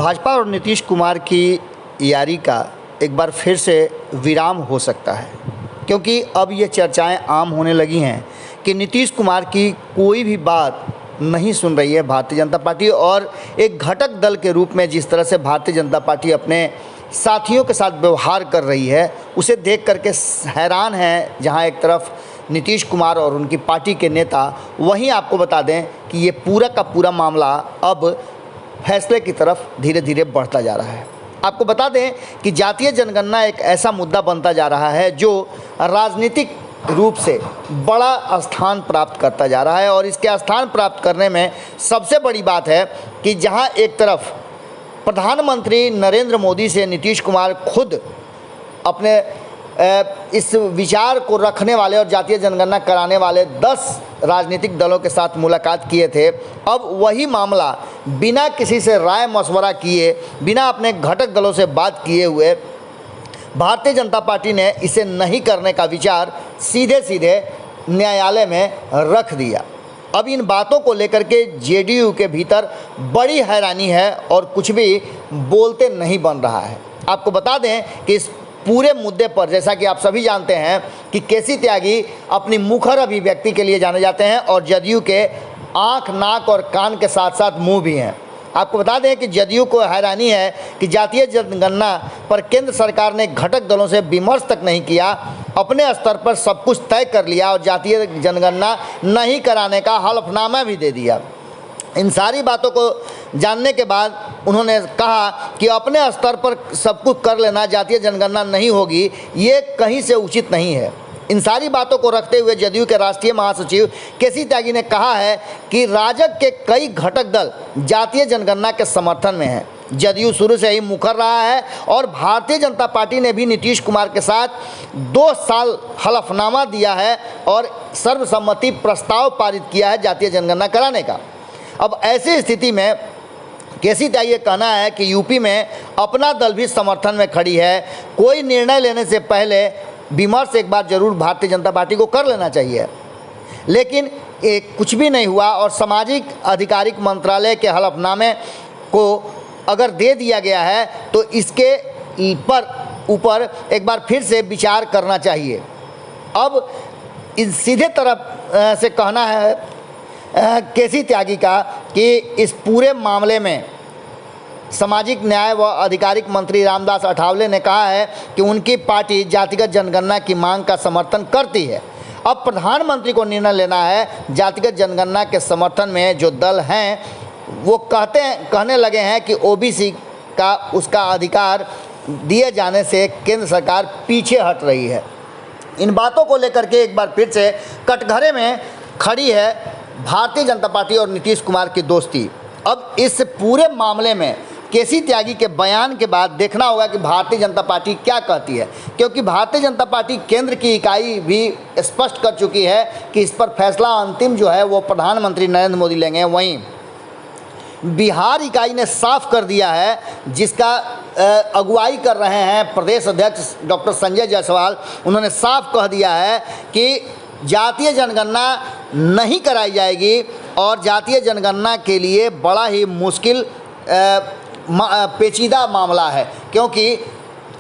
भाजपा और नीतीश कुमार की यारी का एक बार फिर से विराम हो सकता है, क्योंकि अब ये चर्चाएं आम होने लगी हैं कि नीतीश कुमार की कोई भी बात नहीं सुन रही है भारतीय जनता पार्टी, और एक घटक दल के रूप में जिस तरह से भारतीय जनता पार्टी अपने साथियों के साथ व्यवहार कर रही है उसे देख करके हैरान हैं। जहां एक तरफ नीतीश कुमार और उनकी पार्टी के नेता, वहीं आपको बता दें कि ये पूरा का पूरा मामला अब फैसले की तरफ धीरे धीरे बढ़ता जा रहा है। आपको बता दें कि जातीय जनगणना एक ऐसा मुद्दा बनता जा रहा है जो राजनीतिक रूप से बड़ा स्थान प्राप्त करता जा रहा है, और इसके स्थान प्राप्त करने में सबसे बड़ी बात है कि जहां एक तरफ प्रधानमंत्री नरेंद्र मोदी से नीतीश कुमार खुद अपने इस विचार को रखने वाले और जातीय जनगणना कराने वाले 10 राजनीतिक दलों के साथ मुलाकात किए थे, अब वही मामला बिना किसी से राय मशवरा किए, बिना अपने घटक दलों से बात किए हुए भारतीय जनता पार्टी ने इसे नहीं करने का विचार सीधे सीधे न्यायालय में रख दिया। अब इन बातों को लेकर के जेडीयू के भीतर बड़ी हैरानी है और कुछ भी बोलते नहीं बन रहा है। आपको बता दें कि इस पूरे मुद्दे पर, जैसा कि आप सभी जानते हैं कि केसी त्यागी अपनी मुखर अभिव्यक्ति के लिए जाने जाते हैं और जदयू के आँख, नाक और कान के साथ साथ मुंह भी हैं। आपको बता दें कि जदयू को हैरानी है कि जातीय जनगणना पर केंद्र सरकार ने घटक दलों से विमर्श तक नहीं किया, अपने स्तर पर सब कुछ तय कर लिया और जातीय जनगणना नहीं कराने का हलफनामा भी दे दिया। इन सारी बातों को जानने के बाद उन्होंने कहा कि अपने स्तर पर सब कुछ कर लेना, जातीय जनगणना नहीं होगी, ये कहीं से उचित नहीं है। इन सारी बातों को रखते हुए जदयू के राष्ट्रीय महासचिव केसी त्यागी ने कहा है कि राजग के कई घटक दल जातीय जनगणना के समर्थन में हैं। जदयू शुरू से ही मुखर रहा है और भारतीय जनता पार्टी ने भी नीतीश कुमार के साथ 2 साल हलफनामा दिया है और सर्वसम्मति प्रस्ताव पारित किया है जातीय जनगणना कराने का। अब ऐसी स्थिति में केसी त्यागी का कहना है कि यूपी में अपना दल भी समर्थन में खड़ी है, कोई निर्णय लेने से पहले विमर्श एक बार जरूर भारतीय जनता पार्टी को कर लेना चाहिए। लेकिन कुछ भी नहीं हुआ और सामाजिक आधिकारिक मंत्रालय के हलफनामे को अगर दे दिया गया है तो इसके ऊपर एक बार फिर से विचार करना चाहिए। अब इस सीधे तरफ से कहना है केसी त्यागी का कि इस पूरे मामले में सामाजिक न्याय व आधिकारिक मंत्री रामदास अठावले ने कहा है कि उनकी पार्टी जातिगत जनगणना की मांग का समर्थन करती है। अब प्रधानमंत्री को निर्णय लेना है। जातिगत जनगणना के समर्थन में जो दल हैं वो कहने लगे हैं कि ओबीसी का उसका अधिकार दिए जाने से केंद्र सरकार पीछे हट रही है। इन बातों को लेकर के एक बार फिर से कटघरे में खड़ी है भारतीय जनता पार्टी और नीतीश कुमार की दोस्ती। अब इस पूरे मामले में केसी त्यागी के बयान के बाद देखना होगा कि भारतीय जनता पार्टी क्या कहती है, क्योंकि भारतीय जनता पार्टी केंद्र की इकाई भी स्पष्ट कर चुकी है कि इस पर फैसला अंतिम जो है वो प्रधानमंत्री नरेंद्र मोदी लेंगे। वहीं बिहार इकाई ने साफ कर दिया है, जिसका अगुवाई कर रहे हैं प्रदेश अध्यक्ष डॉक्टर संजय जायसवाल। उन्होंने साफ कह दिया है कि जातीय जनगणना नहीं कराई जाएगी और जातीय जनगणना के लिए बड़ा ही मुश्किल पेचीदा मामला है, क्योंकि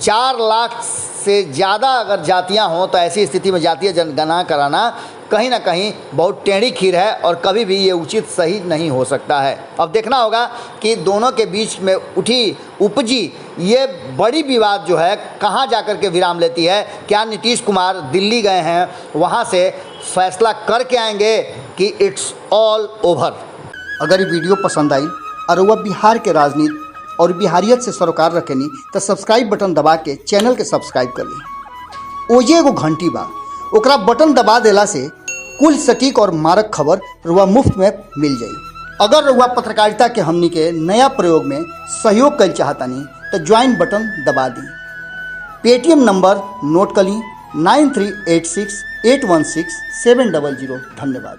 4 लाख से ज़्यादा अगर जातियां हों तो ऐसी स्थिति में जातीय जनगणना कराना कहीं ना कहीं बहुत टेढ़ी खीर है और कभी भी ये उचित सही नहीं हो सकता है। अब देखना होगा कि दोनों के बीच में उपजी ये बड़ी विवाद जो है कहाँ जाकर के विराम लेती है। क्या नीतीश कुमार दिल्ली गए हैं, वहाँ से फैसला करके आएंगे कि इट्स ऑल ओवर। अगर ये वीडियो पसंद आई और वह बिहार के राजनीति और बिहारियत से सरोकार रखेनी तो सब्सक्राइब बटन दबा के चैनल के सब्सक्राइब कर ली। ओजे एगो घंटी बा, ओकरा बटन दबा देला से कुल सटीक और मारक खबर रुआ मुफ्त में मिल जाई। अगर रुआ पत्रकारिता के हमनी के नया प्रयोग में सहयोग कर चाहतानी तो ज्वाइन बटन दबा दी। पेटीएम नंबर नोट कर ली 9386816700। धन्यवाद।